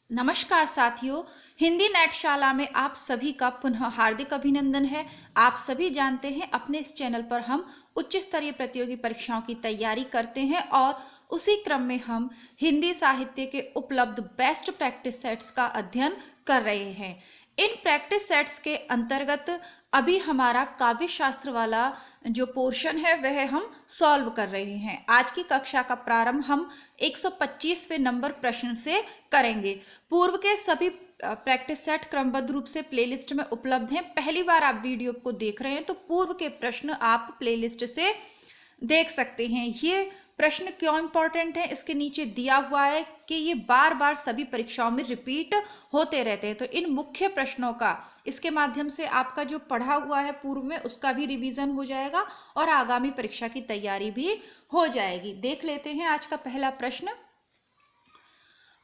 नमस्कार साथियों, हिंदी नेटशाला में आप सभी का पुनः हार्दिक अभिनंदन है। आप सभी जानते हैं अपने इस चैनल पर हम उच्च स्तरीय प्रतियोगी परीक्षाओं की तैयारी करते हैं और उसी क्रम में हम हिंदी साहित्य के उपलब्ध बेस्ट प्रैक्टिस सेट्स का अध्ययन कर रहे हैं। इन प्रैक्टिस सेट्स के अंतर्गत अभी हमारा काव्य शास्त्र वाला जो पोर्शन है वह हम सॉल्व कर रहे हैं। आज की कक्षा का प्रारंभ हम 125वें नंबर प्रश्न से करेंगे। पूर्व के सभी प्रैक्टिस सेट क्रमबद्ध रूप से प्लेलिस्ट में उपलब्ध हैं। पहली बार आप वीडियो को देख रहे हैं तो पूर्व के प्रश्न आप प्लेलिस्ट से देख सकते हैं। ये प्रश्न क्यों इंपॉर्टेंट है, इसके नीचे दिया हुआ है कि ये बार बार सभी परीक्षाओं में रिपीट होते रहते हैं। तो इन मुख्य प्रश्नों का इसके माध्यम से आपका जो पढ़ा हुआ है पूर्व में उसका भी रिवीजन हो जाएगा और आगामी परीक्षा की तैयारी भी हो जाएगी। देख लेते हैं आज का पहला प्रश्न।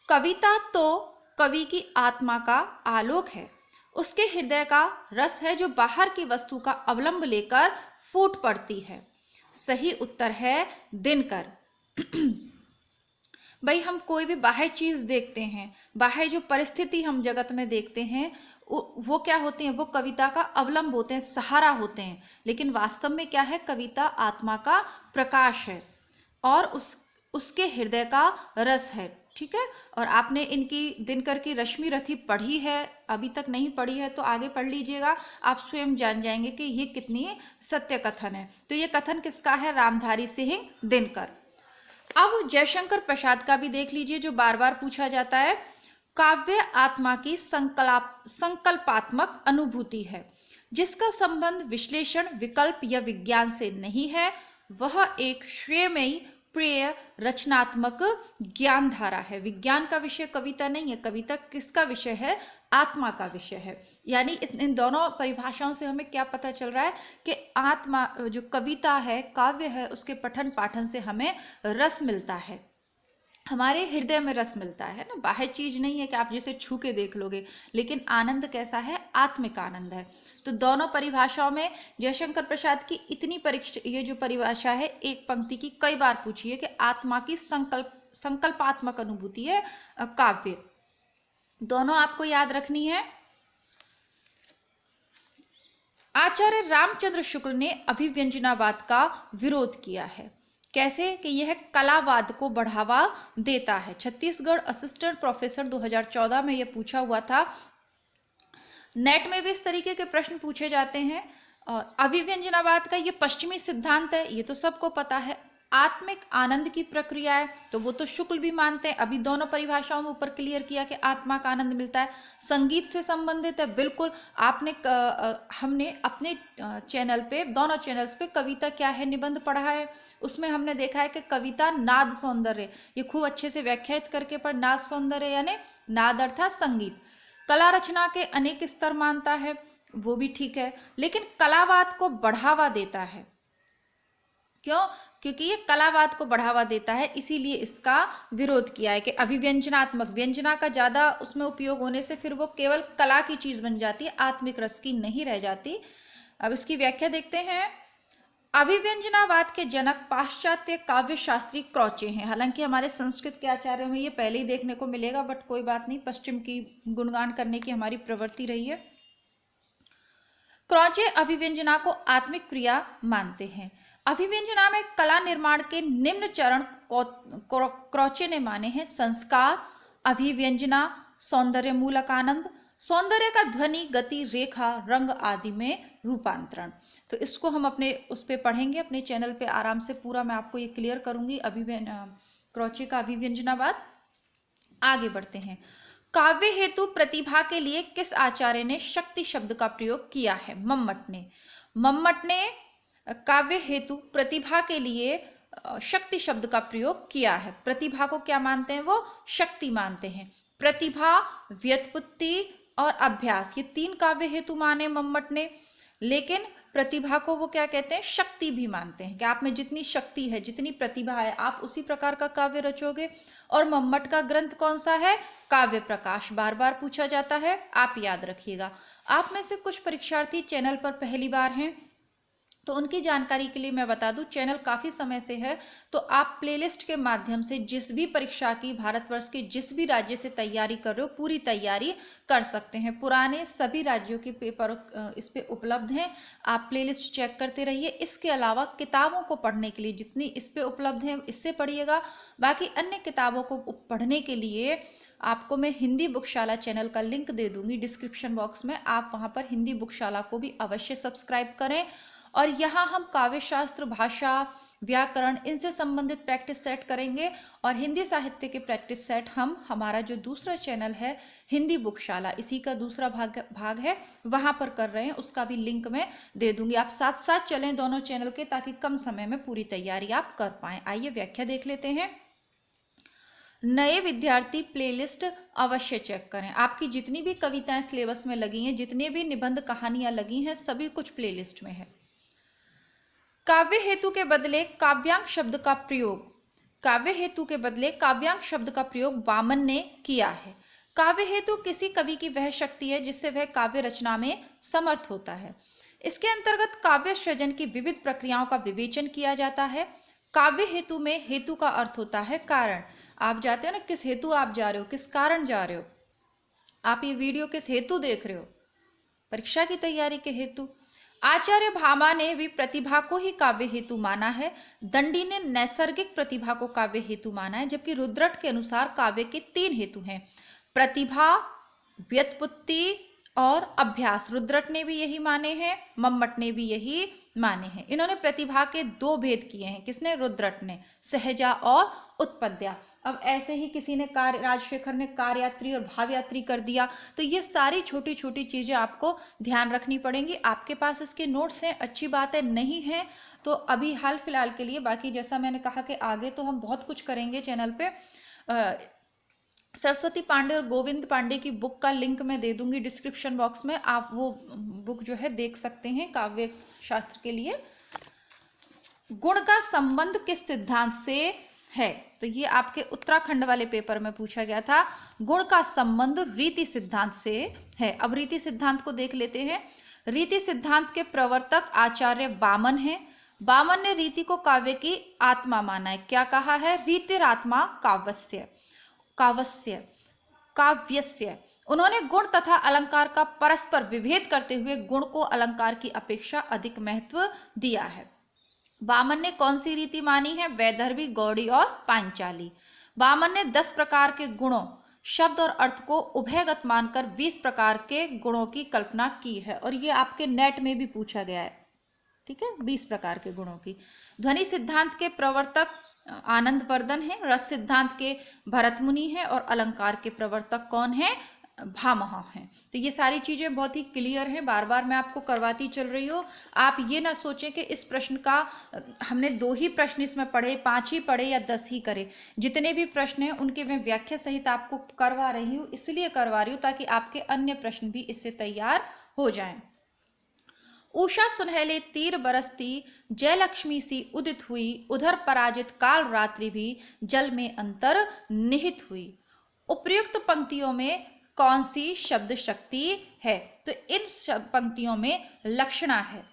कविता तो कवि की आत्मा का आलोक है, उसके हृदय का रस है जो बाहर की वस्तु का अवलंब लेकर फूट पड़ती है। सही उत्तर है दिनकर। भाई हम कोई भी बाह्य चीज देखते हैं, बाह्य जो परिस्थिति हम जगत में देखते हैं वो क्या होते हैं, वो कविता का अवलंब होते हैं, सहारा होते हैं। लेकिन वास्तव में क्या है, कविता आत्मा का प्रकाश है और उसके हृदय का रस है। ठीक है, और आपने इनकी दिनकर की रश्मि रथी पढ़ी है, अभी तक नहीं पढ़ी है तो आगे पढ़ लीजिएगा, आप स्वयं जान जाएंगे कि ये कितनी सत्य कथन है। तो ये कथन किसका है, रामधारी सिंह दिनकर। अब जयशंकर प्रसाद का भी देख लीजिए जो बार बार पूछा जाता है। काव्य आत्मा की संकल्पात्मक अनुभूति है जिसका संबंध विश्लेषण, विकल्प या विज्ञान से नहीं है। वह एक श्रेयमयी प्रिय रचनात्मक ज्ञान धारा है। विज्ञान का विषय कविता नहीं है, कविता किसका विषय है, आत्मा का विषय है। यानी इन दोनों परिभाषाओं से हमें क्या पता चल रहा है कि आत्मा जो कविता है, काव्य है, उसके पठन पाठन से हमें रस मिलता है, हमारे हृदय में रस मिलता है ना। बाह्य चीज नहीं है कि आप जैसे छू के देख लोगे, लेकिन आनंद कैसा है, आत्मिक आनंद है। तो दोनों परिभाषाओं में जयशंकर प्रसाद की इतनी परीक्षा, ये जो परिभाषा है एक पंक्ति की कई बार पूछी है कि आत्मा की संकल्पात्मक अनुभूति है काव्य। दोनों आपको याद रखनी है। आचार्य रामचंद्र शुक्ल ने अभिव्यंजनावाद का विरोध किया है। कैसे कि यह कलावाद को बढ़ावा देता है। छत्तीसगढ़ असिस्टेंट प्रोफेसर 2014 में यह पूछा हुआ था। नेट में भी इस तरीके के प्रश्न पूछे जाते हैं। और अभिव्यंजनावाद का ये पश्चिमी सिद्धांत है, ये तो सबको पता है। आत्मिक आनंद की प्रक्रिया है, तो वो तो शुक्ल भी मानते हैं। अभी दोनों परिभाषाओं में ऊपर क्लियर किया कि आत्मा का आनंद मिलता है। संगीत से संबंधित है, बिल्कुल। हमने अपने चैनल पे, दोनों चैनल्स पे कविता क्या है निबंध पढ़ा है। उसमें हमने देखा है कि कविता नाद सौंदर्य, ये खूब अच्छे से व्याख्यायित करके पर नाद सौंदर्य यानी नाद अर्थात संगीत। कला रचना के अनेक स्तर मानता है, वो भी ठीक है, लेकिन कलावाद को बढ़ावा देता है। क्यों? क्योंकि ये कलावाद को बढ़ावा देता है, इसीलिए इसका विरोध किया है कि अभिव्यंजनात्मक, व्यंजना का ज्यादा उसमें उपयोग होने से फिर वो केवल कला की चीज बन जाती है, आत्मिक रस की नहीं रह जाती। अब इसकी व्याख्या देखते हैं। अभिव्यंजनावाद के जनक पाश्चात्य काव्य शास्त्री क्रौचे हैं। हालांकि हमारे संस्कृत के आचार्यों में ये पहले ही देखने को मिलेगा, बट कोई बात नहीं, पश्चिम की गुणगान करने की हमारी प्रवृत्ति रही है। क्रौचे अभिव्यंजना को आत्मिक क्रिया मानते हैं। अभिव्यंजना में कला निर्माण के निम्न चरण क्रौचे ने माने हैं। संस्कार, अभिव्यंजना, सौंदर्य मूलक आनंद, सौंदर्य का ध्वनि, गति, रेखा, रंग आदि में रूपांतरण। तो इसको हम अपने उस पे पढ़ेंगे, अपने चैनल पे आराम से पूरा मैं आपको ये क्लियर करूंगी क्रौचे का अभिव्यंजनावाद। आगे बढ़ते हैं। काव्य हेतु प्रतिभा के लिए किस आचार्य ने शक्ति शब्द का प्रयोग किया है? मम्मट ने काव्य हेतु प्रतिभा के लिए शक्ति शब्द का प्रयोग किया है। प्रतिभा को क्या मानते हैं, वो शक्ति मानते हैं। प्रतिभा, व्युत्पत्ति और अभ्यास, ये तीन काव्य हेतु माने मम्मट ने। लेकिन प्रतिभा को वो क्या कहते हैं, शक्ति भी मानते हैं कि आप में जितनी शक्ति है, जितनी प्रतिभा है, आप उसी प्रकार का काव्य रचोगे। और मम्मट का ग्रंथ कौन सा है, काव्य प्रकाश। बार बार पूछा जाता है, आप याद रखिएगा। आप में से कुछ परीक्षार्थी चैनल पर पहली बार हैं तो उनकी जानकारी के लिए मैं बता दूं, चैनल काफ़ी समय से है, तो आप प्लेलिस्ट के माध्यम से जिस भी परीक्षा की, भारतवर्ष के जिस भी राज्य से तैयारी कर रहे हो, पूरी तैयारी कर सकते हैं। पुराने सभी राज्यों के पेपर इस पे उपलब्ध हैं, आप प्लेलिस्ट चेक करते रहिए। इसके अलावा किताबों को पढ़ने के लिए जितनी इस पे उपलब्ध है इससे पढ़िएगा। बाकी अन्य किताबों को पढ़ने के लिए आपको मैं हिंदी बुकशाला चैनल का लिंक दे दूंगी डिस्क्रिप्शन बॉक्स में, आप वहां पर हिंदी बुकशाला को भी अवश्य सब्सक्राइब करें। और यहाँ हम काव्य शास्त्र, भाषा, व्याकरण, इनसे संबंधित प्रैक्टिस सेट करेंगे। और हिंदी साहित्य के प्रैक्टिस सेट हम, हमारा जो दूसरा चैनल है हिंदी बुकशाला, इसी का दूसरा भाग है, वहाँ पर कर रहे हैं, उसका भी लिंक मैं दे दूंगी। आप साथ साथ चलें दोनों चैनल के, ताकि कम समय में पूरी तैयारी आप कर पाएँ। आइए व्याख्या देख लेते हैं। नए विद्यार्थी प्लेलिस्ट अवश्य चेक करें। आपकी जितनी भी कविताएं सिलेबस में लगी हैं, जितने भी निबंध कहानियां लगी हैं, सभी कुछ प्लेलिस्ट में है। काव्य हेतु के बदले काव्यांग शब्द का प्रयोग, काव्य हेतु के बदले काव्यांग शब्द का प्रयोग वामन ने किया है। काव्य हेतु किसी कवि की वह शक्ति है जिससे वह काव्य रचना में समर्थ होता है। इसके अंतर्गत काव्य सृजन की विविध प्रक्रियाओं का विवेचन किया जाता है। काव्य हेतु में हेतु का अर्थ होता है कारण। आप जाते हो ना, किस हेतु आप जा रहे हो, किस कारण जा रहे हो, आप ये वीडियो किस हेतु देख रहे हो, परीक्षा की तैयारी के हेतु। आचार्य भामा ने भी प्रतिभा को ही काव्य हेतु माना है। दंडी ने नैसर्गिक प्रतिभा को काव्य हेतु माना है, जबकि रुद्रट के अनुसार काव्य के 3 हेतु हैं, प्रतिभा, व्युत्पत्ति और अभ्यास। रुद्रट ने भी यही माने हैं, मम्मट ने भी यही माने हैं। इन्होंने प्रतिभा के 2 भेद किए हैं। किसने? रुद्रट ने, सहजा और उत्पद्या। अब ऐसे ही किसी ने राजशेखर ने कार्ययात्री और भावयात्री कर दिया। तो ये सारी छोटी छोटी चीजें आपको ध्यान रखनी पड़ेंगी। आपके पास इसके नोट्स हैं, अच्छी बात है, नहीं है तो अभी हाल फिलहाल के लिए, बाकी जैसा मैंने कहा कि आगे तो हम बहुत कुछ करेंगे चैनल पे। सरस्वती पांडे और गोविंद पांडे की बुक का लिंक मैं दे दूंगी डिस्क्रिप्शन बॉक्स में, आप वो बुक जो है देख सकते हैं काव्य शास्त्र के लिए। गुण का संबंध किस सिद्धांत से है? तो ये आपके उत्तराखंड वाले पेपर में पूछा गया था। गुण का संबंध रीति सिद्धांत से है। अब रीति सिद्धांत को देख लेते हैं। रीति सिद्धांत के प्रवर्तक आचार्य वामन हैं। वामन ने रीति को काव्य की आत्मा माना है। क्या कहा है? रीतिरात्मा काव्यस्य, काव्यस्य। उन्होंने गुण तथा अलंकार का परस्पर विभेद करते हुए गुण को अलंकार की अपेक्षा अधिक महत्व दिया है। वामन ने कौन सी रीति मानी है? वैदर्भी, गौड़ी और पांचाली। वामन ने 10 प्रकार के गुणों, शब्द और अर्थ को उभयगत मानकर 20 प्रकार के गुणों की कल्पना की है। और ये आपके नेट में भी पूछा गया है, ठीक है, 20 प्रकार के गुणों की। ध्वनि सिद्धांत के प्रवर्तक आनंद वर्धन है। रस सिद्धांत के भरत मुनि है। और अलंकार के प्रवर्तक कौन है? भामह हैं। तो ये सारी चीजें बहुत ही क्लियर हैं, बार बार मैं आपको करवाती चल रही हूँ। आप ये ना सोचें कि इस प्रश्न का हमने 2 ही प्रश्न इसमें पढ़े, 5 ही पढ़े या 10 ही करे। जितने भी प्रश्न हैं उनके मैं व्याख्या सहित आपको करवा रही हूँ, इसलिए करवा रही हूँ ताकि आपके अन्य प्रश्न भी इससे तैयार हो जाएं। उषा सुनहले तीर बरसती, जयलक्ष्मी सी उदित हुई, उधर पराजित काल रात्रि भी जल में अंतर निहित हुई। उपर्युक्त पंक्तियों में कौन सी शब्द शक्ति है? तो इन पंक्तियों में लक्षणा है।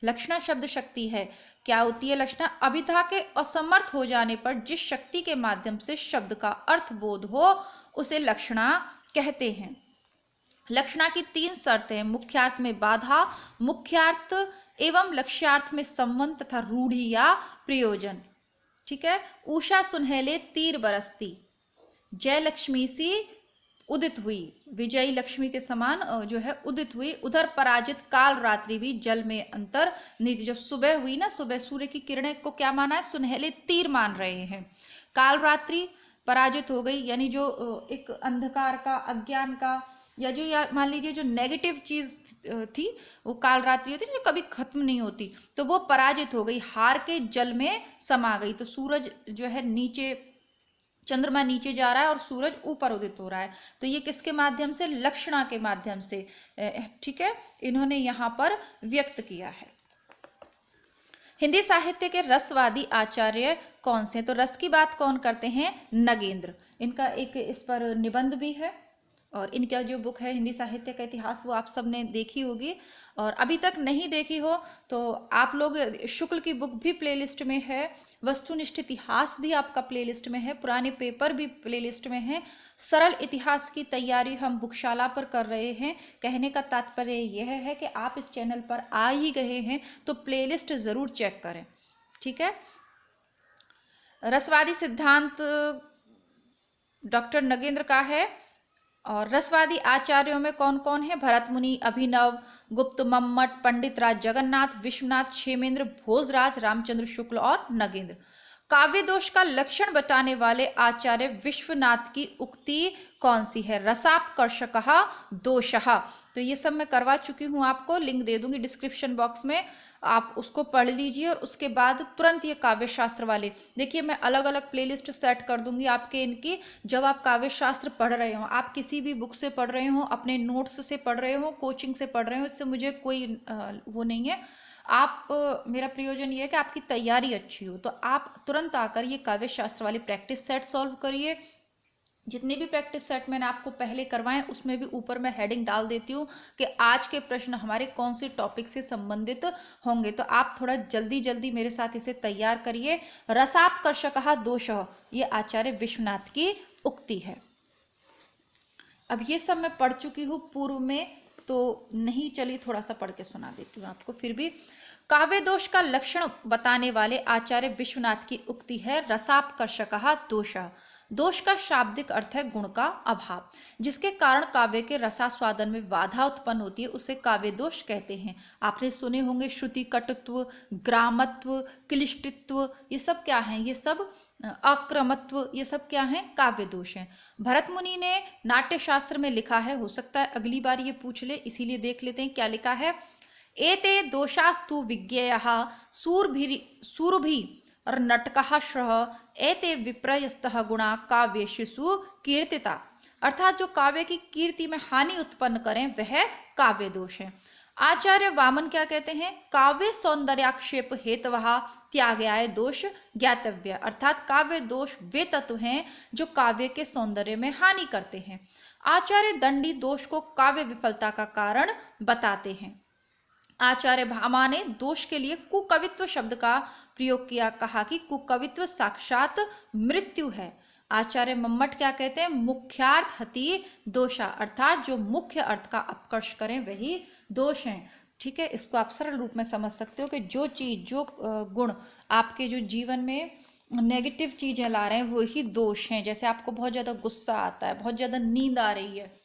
लक्षणा शब्द शक्ति है। क्या होती है लक्षणा? अभिधा के असमर्थ हो जाने पर जिस शक्ति के माध्यम से शब्द का अर्थ बोध हो उसे लक्षणा कहते हैं। लक्षणा की 3 शर्तें हैं। मुख्यार्थ में बाधा, मुख्यार्थ एवं लक्ष्यार्थ में संबंध तथा रूढ़ि या प्रयोजन। ठीक है। उषा सुनहले तीर बरसती, जयलक्ष्मी सी उदित हुई, विजयी लक्ष्मी के समान जो है उदित हुई, उधर पराजित काल रात्रि भी जल में अंतर निधि। जब सुबह हुई ना, सुबह सूर्य की किरणें को क्या माना है? सुनहले तीर मान रहे हैं। काल रात्रि पराजित हो गई, यानी जो एक अंधकार का, अज्ञान का, या जो मान लीजिए जो नेगेटिव चीज थी वो काल रात्रि होती जो कभी खत्म नहीं होती, तो वो पराजित हो गई, हार के जल में समा गई। तो सूरज जो है नीचे, चंद्रमा नीचे जा रहा है और सूरज ऊपर उदित हो रहा है। तो ये किसके माध्यम से? लक्षणा के माध्यम से, ठीक है, इन्होंने यहाँ पर व्यक्त किया है। हिंदी साहित्य के रसवादी आचार्य कौन से? तो रस की बात कौन करते हैं? नगेंद्र। इनका एक इस पर निबंध भी है और इनका जो बुक है हिंदी साहित्य का इतिहास वो आप सब ने देखी होगी, और अभी तक नहीं देखी हो तो आप लोग शुक्ल की बुक भी प्लेलिस्ट में है, वस्तुनिष्ठ इतिहास भी आपका प्लेलिस्ट में है, पुराने पेपर भी प्लेलिस्ट में है। सरल इतिहास की तैयारी हम बुकशाला पर कर रहे हैं। कहने का तात्पर्य यह है कि आप इस चैनल पर आ ही गए हैं तो प्लेलिस्ट ज़रूर चेक करें, ठीक है। रसवादी सिद्धांत डॉक्टर नगेंद्र का है। और रसवादी आचार्यों में कौन कौन है? भरत मुनि, अभिनव गुप्त, मम्मट, पंडित राज जगन्नाथ, विश्वनाथ, क्षेमेंद्र, भोजराज, रामचंद्र शुक्ल और नगेंद्र। काव्य दोष का लक्षण बताने वाले आचार्य विश्वनाथ की उक्ति कौन सी है? रसापकर्षकः दोषः। तो ये सब मैं करवा चुकी हूँ, आपको लिंक दे दूंगी डिस्क्रिप्शन बॉक्स में, आप उसको पढ़ लीजिए और उसके बाद तुरंत ये काव्य शास्त्र वाले देखिए। मैं अलग अलग प्लेलिस्ट सेट कर दूंगी आपके इनकी। जब आप काव्य शास्त्र पढ़ रहे हो, आप किसी भी बुक से पढ़ रहे हो, अपने नोट्स से पढ़ रहे हो, कोचिंग से पढ़ रहे हो, इससे मुझे कोई वो नहीं है। आप मेरा प्रयोजन ये है कि आपकी तैयारी अच्छी हो, तो आप तुरंत आकर ये काव्य शास्त्र वाली प्रैक्टिस सेट सॉल्व करिए। जितने भी प्रैक्टिस सेट मैंने आपको पहले करवाए उसमें भी ऊपर मैं हेडिंग डाल देती हूँ कि आज के प्रश्न हमारे कौन से टॉपिक से संबंधित होंगे, तो आप थोड़ा जल्दी जल्दी मेरे साथ इसे तैयार करिए। रसापकर्षकः दोषः, ये आचार्य विश्वनाथ की उक्ति है। अब ये सब मैं पढ़ चुकी हूँ पूर्व में, तो नहीं, चलिए थोड़ा सा पढ़ के सुना देती हूँ आपको फिर भी। काव्य दोष का लक्षण बताने वाले आचार्य विश्वनाथ की उक्ति है रसापकर्षकः दोषः। दोष का शाब्दिक अर्थ है गुण का अभाव, जिसके कारण काव्य के रसास्वादन में बाधा उत्पन्न होती है, उसे काव्य दोष कहते हैं। आपने सुने होंगे श्रुति कटुत्व, ग्रामत्व, क्लिष्टित्व, ये सब क्या हैं? ये सब अक्रमत्व, ये सब क्या हैं? काव्य दोष हैं। भरत मुनि ने नाट्य शास्त्र में लिखा है, हो सकता है अगली बार ये पूछ ले, इसीलिए देख लेते हैं क्या लिखा है। एते दोषास्तु विज्ञेयः सूरभि और नटकः श्रह एते विप्रयस्तः गुणा काव्येषु कीर्तिता। अर्थात जो काव्य की कीर्ति में हानि उत्पन्न करें वह काव्य दोष है। आचार्य वामन क्या कहते हैं? काव्य सौंदर्याक्षेप हेतवः त्यागाय दोष ज्ञातव्य। अर्थात काव्य दोष वे तत्व हैं जो काव्य के सौंदर्य में हानि करते हैं। आचार्य दंडी दोष को काव्य विफलता का कारण बताते हैं। आचार्य भामा ने दोष के लिए कुकवित्व शब्द का प्रयोग किया, कहा कि कुकवित्व साक्षात मृत्यु है। आचार्य मम्मट क्या कहते हैं? मुख्यार्थ हति दोषा, अर्थात जो मुख्य अर्थ का अपकर्ष करें वही दोष हैं। ठीक है, इसको आप सरल रूप में समझ सकते हो कि जो चीज, जो गुण आपके जो जीवन में नेगेटिव चीजें ला रहे हैं वही दोष हैं। जैसे आपको बहुत ज्यादा गुस्सा आता है, बहुत ज्यादा नींद आ रही है,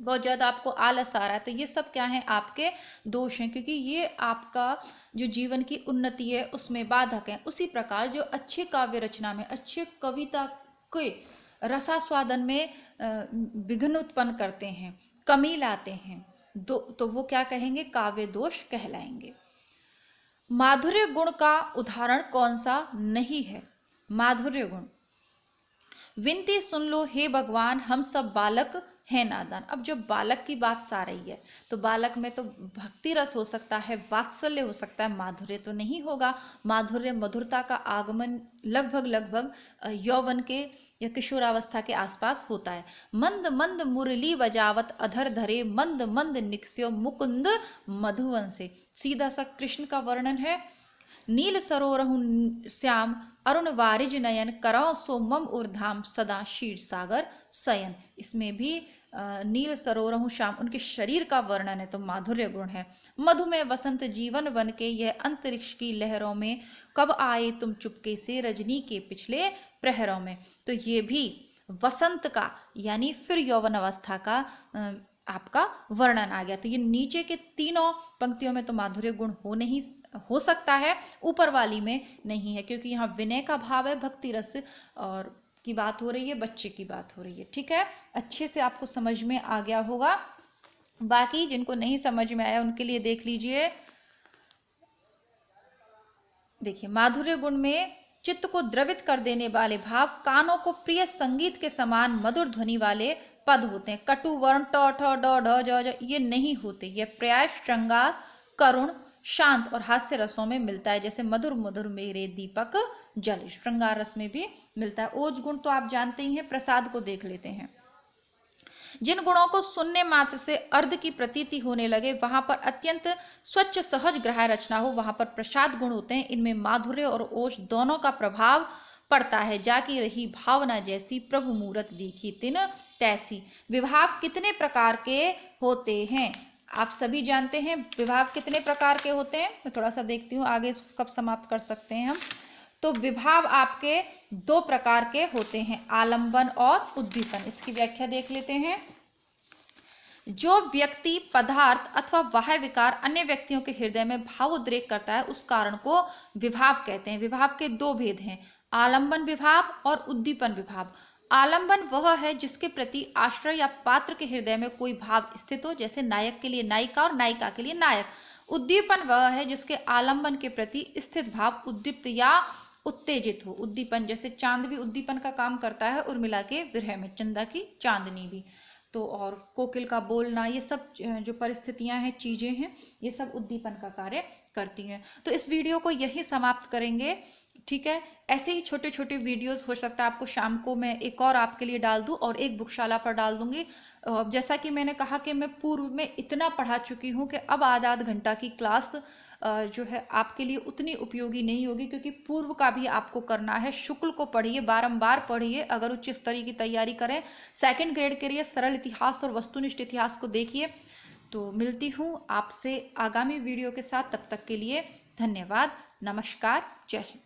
बहुत ज़्यादा आपको आलस आ रहा है, तो ये सब क्या है? आपके दोष हैं, क्योंकि ये आपका जो जीवन की उन्नति है उसमें बाधक है। उसी प्रकार जो अच्छे काव्य रचना में, अच्छे कविता के रसास्वादन में विघ्न उत्पन्न करते हैं, कमी लाते हैं, तो वो क्या कहेंगे? काव्य दोष कहलाएंगे। माधुर्य गुण का उदाहरण कौन सा नहीं है? माधुर्य गुण, विनती सुन लो हे भगवान, हम सब बालक है नादान। अब जो बालक की बात आ रही है तो बालक में तो भक्ति रस हो सकता है, वात्सल्य हो सकता है, माधुर्य तो नहीं होगा। माधुर्य, मधुरता का आगमन लगभग यौवन के या किशोरावस्था के आसपास होता है। मंद मंद मुरली बजावत अधर धरे, मंद मंद निकस्यो मुकुंद मधुवन से। सीधा सा कृष्ण का वर्णन है। नील सरोरहु श्याम अरुण वारिज नयन, करौ सो मम ऊर्धाम सदा क्षीर सागर शयन। इसमें भी नील सरोरहु श्याम, उनके शरीर का वर्णन है, तो माधुर्य गुण है। मधुमेह वसंत जीवन बन के, यह अंतरिक्ष की लहरों में, कब आए तुम चुपके से रजनी के पिछले प्रहरों में। तो ये भी वसंत का यानी फिर यौवन अवस्था का आपका वर्णन आ गया। तो ये नीचे के तीनों पंक्तियों में तो माधुर्य गुण हो सकता है, ऊपर वाली में नहीं है, क्योंकि यहाँ विनय का भाव है, भक्ति रस और की बात हो रही है, बच्चे की बात हो रही है। ठीक है, अच्छे से आपको समझ में आ गया होगा। बाकी जिनको नहीं समझ में आया उनके लिए देख लीजिए। देखिए, माधुर्य गुण में चित्त को द्रवित कर देने वाले भाव, कानों को प्रिय संगीत के समान मधुर ध्वनि वाले पद होते हैं। कटु वर्ण ट ठ ड ढ ज ज ये नहीं होते। ये प्राय श्रृंगार, करुण, शांत और हास्य रसों में मिलता है, जैसे मधुर मधुर मेरे दीपक जल, श्रृंगार रस में भी मिलता है। ओज गुण तो आप जानते ही हैं, प्रसाद को देख लेते हैं। जिन गुणों को सुनने मात्र से अर्ध की प्रतीति होने लगे, वहां पर अत्यंत स्वच्छ सहज ग्राह्य रचना हो, वहां पर प्रसाद गुण होते हैं। इनमें माधुर्य और ओज दोनों का प्रभाव पड़ता है। जाकी रही भावना जैसी, प्रभु मूरत देखी तिन तैसी। विभाव कितने प्रकार के होते हैं? आप सभी जानते हैं विभाव कितने प्रकार के होते हैं। मैं थोड़ा सा देखती हूँ आगे इसको कब समाप्त कर सकते हैं हम। तो विभाव आपके दो प्रकार के होते हैं, आलंबन और उद्दीपन। इसकी व्याख्या देख लेते हैं। जो व्यक्ति, पदार्थ अथवा बाह्य विकार अन्य व्यक्तियों के हृदय में भावोद्रेक करता है, उस कारण को विभाव कहते हैं। विभाव के दो भेद हैं, आलंबन विभाव और उद्दीपन विभाव। आलंबन वह है जिसके प्रति आश्रय या पात्र के हृदय में कोई भाव स्थित हो, जैसे नायक के लिए नायिका और नायिका के लिए नायक। उद्दीपन वह है जिसके आलंबन के प्रति स्थित भाव उद्दीप्त या उत्तेजित हो। उद्दीपन, जैसे चांद भी उद्दीपन का काम करता है, उर्मिला के विरह में, चंदा की चांदनी भी। तो और कोकिल का बोलना, ये सब जो परिस्थितियां हैं, चीजें हैं, ये सब उद्दीपन का कार्य करती हैं। तो इस वीडियो को यही समाप्त करेंगे, ठीक है। ऐसे ही छोटे छोटे वीडियोस हो सकता है आपको शाम को मैं एक और आपके लिए डाल दूं और एक बुकशाला पर डाल दूंगी। जैसा कि मैंने कहा कि मैं पूर्व में इतना पढ़ा चुकी हूं कि अब आधा घंटा की क्लास जो है आपके लिए उतनी उपयोगी नहीं होगी, क्योंकि पूर्व का भी आपको करना है। शुक्ल को पढ़िए, बारंबार पढ़िए अगर उच्च स्तरीय की तैयारी करें। सेकंड ग्रेड के लिए सरल इतिहास और वस्तुनिष्ठ इतिहास को देखिए। तो मिलती हूँ आपसे आगामी वीडियो के साथ, तब तक के लिए धन्यवाद, नमस्कार, जय हिंद।